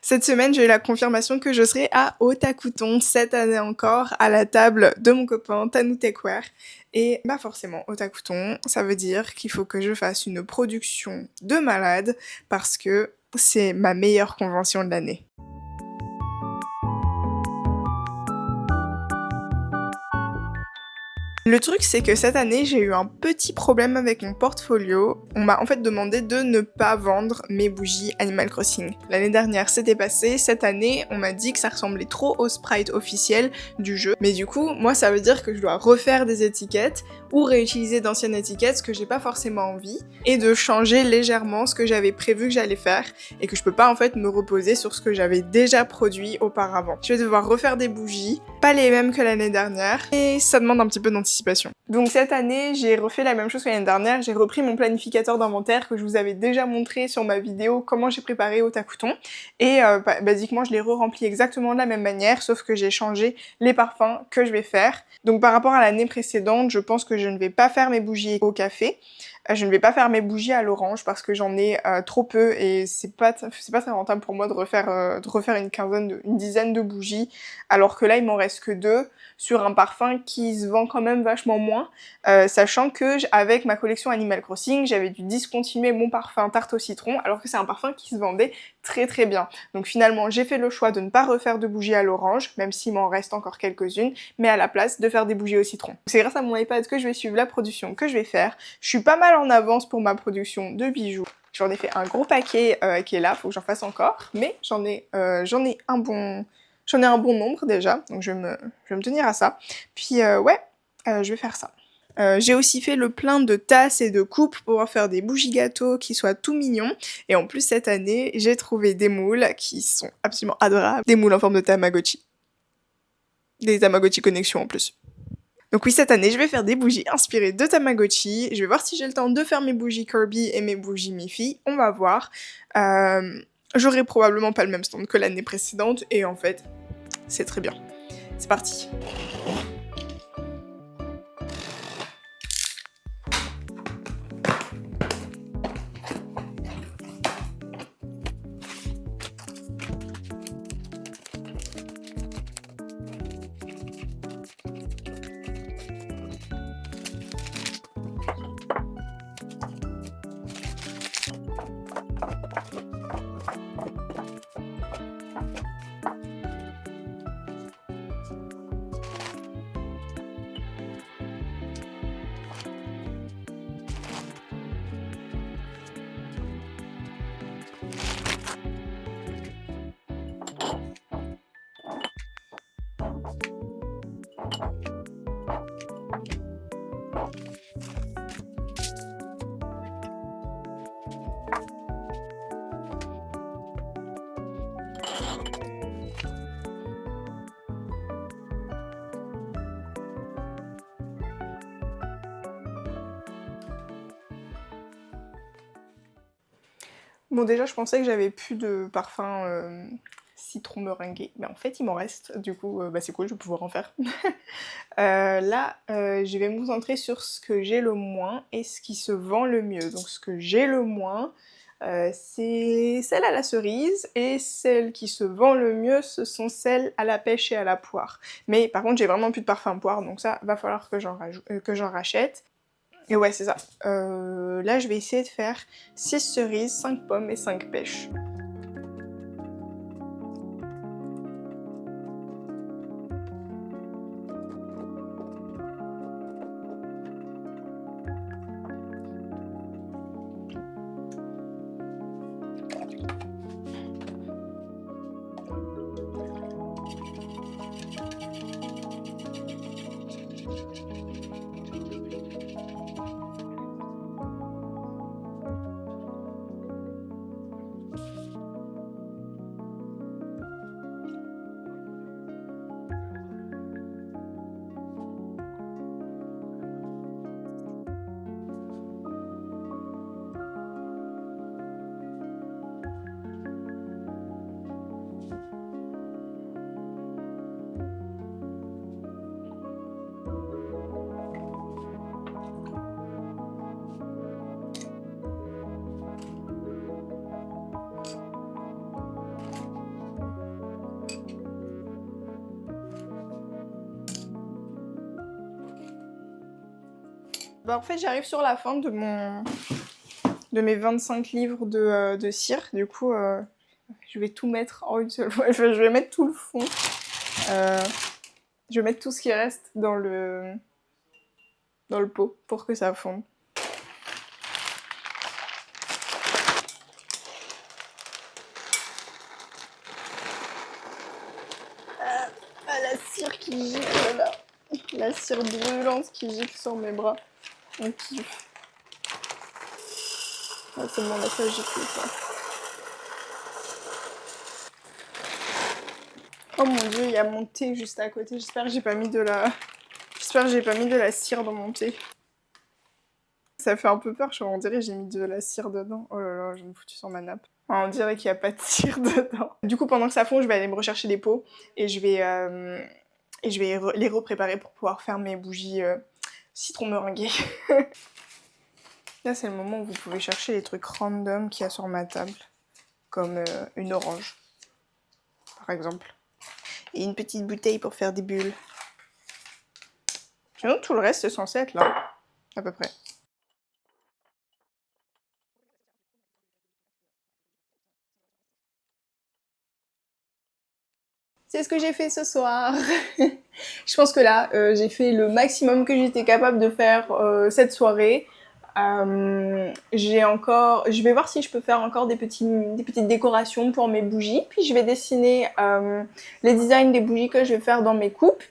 Cette semaine, j'ai eu la confirmation que je serai à Otakouton cette année encore, à la table de mon copain Tanou Techwear. Et bah forcément, Otakouton, ça veut dire qu'il faut que je fasse une production de malade parce que c'est ma meilleure convention de l'année. Le truc, c'est que cette année, j'ai eu un petit problème avec mon portfolio. On m'a en fait demandé de ne pas vendre mes bougies Animal Crossing. L'année dernière, c'était passé. Cette année, on m'a dit que ça ressemblait trop au sprite officiel du jeu. Mais du coup, moi, ça veut dire que je dois refaire des étiquettes ou réutiliser d'anciennes étiquettes, ce que j'ai pas forcément envie, et de changer légèrement ce que j'avais prévu que j'allais faire, et que je peux pas en fait me reposer sur ce que j'avais déjà produit auparavant. Je vais devoir refaire des bougies, pas les mêmes que l'année dernière, et ça demande un petit peu d'anticipation. Donc cette année, j'ai refait la même chose que l'année dernière, j'ai repris mon planificateur d'inventaire que je vous avais déjà montré sur ma vidéo comment j'ai préparé Otakouton, et basiquement je l'ai re-rempli exactement de la même manière, sauf que j'ai changé les parfums que je vais faire. Donc par rapport à l'année précédente, je pense que je ne vais pas faire mes bougies au café, je ne vais pas faire mes bougies à l'orange parce que j'en ai trop peu et c'est pas très rentable pour moi de refaire une dizaine de bougies, alors que là il m'en reste que 2 sur un parfum qui se vend quand même vachement moins, sachant que avec ma collection Animal Crossing, j'avais dû discontinuer mon parfum tarte au citron, alors que c'est un parfum qui se vendait très très bien. Donc finalement, j'ai fait le choix de ne pas refaire de bougies à l'orange, même s'il m'en reste encore quelques-unes, mais à la place de faire des bougies au citron. C'est grâce à mon iPad que je vais suivre la production que je vais faire. Je suis pas mal en avance pour ma production de bijoux. J'en ai fait un gros paquet qui est là, faut que j'en fasse encore, mais j'en ai un bon nombre déjà, donc je vais me tenir à ça. Puis je vais faire ça. J'ai aussi fait le plein de tasses et de coupes pour pouvoir faire des bougies gâteaux qui soient tout mignons. Et en plus, cette année, j'ai trouvé des moules qui sont absolument adorables. Des moules en forme de Tamagotchi. Des Tamagotchi Connexion en plus. Donc oui, cette année, je vais faire des bougies inspirées de Tamagotchi. Je vais voir si j'ai le temps de faire mes bougies Kirby et mes bougies Miffy. On va voir. J'aurai probablement pas le même stand que l'année précédente. Et en fait, c'est très bien. C'est parti. Bon, déjà, je pensais que j'avais plus de parfum citron meringué, mais en fait, il m'en reste. Du coup, c'est cool, je vais pouvoir en faire. Là, je vais me concentrer sur ce que j'ai le moins et ce qui se vend le mieux. Donc, ce que j'ai le moins, c'est celle à la cerise, et celles qui se vend le mieux, ce sont celles à la pêche et à la poire. Mais par contre, j'ai vraiment plus de parfum poire, donc ça, va falloir que j'en rachète. Et ouais, c'est ça. Là, je vais essayer de faire 6 cerises, 5 pommes et 5 pêches. Bah en fait j'arrive sur la fin de mes 25 livres de cire, du coup je vais tout mettre en une seule fois, je vais mettre tout le fond, je vais mettre tout ce qui reste dans le pot pour que ça fonde. Ah la cire qui gicle là, la cire brûlante qui gicle sur mes bras, on kiffe. Ah, c'est bon, là ça gicle ça. Oh mon dieu, il y a mon thé juste à côté. J'espère que j'ai pas mis de la cire dans mon thé. Ça fait un peu peur, on dirait que j'ai mis de la cire dedans. Oh là là, je me foutu sur ma nappe. On dirait qu'il n'y a pas de cire dedans. Du coup, pendant que ça fond, je vais aller me rechercher des pots et je vais les repréparer pour pouvoir faire mes bougies citron meringuées. Là, c'est le moment où vous pouvez chercher les trucs random qu'il y a sur ma table, comme une orange, par exemple. Et une petite bouteille pour faire des bulles. Sinon, tout le reste, c'est censé être là, à peu près. C'est ce que j'ai fait ce soir. Je pense que là, j'ai fait le maximum que j'étais capable de faire cette soirée. Je vais voir si je peux faire encore des petites décorations pour mes bougies. Puis je vais dessiner les designs des bougies que je vais faire dans mes coupes.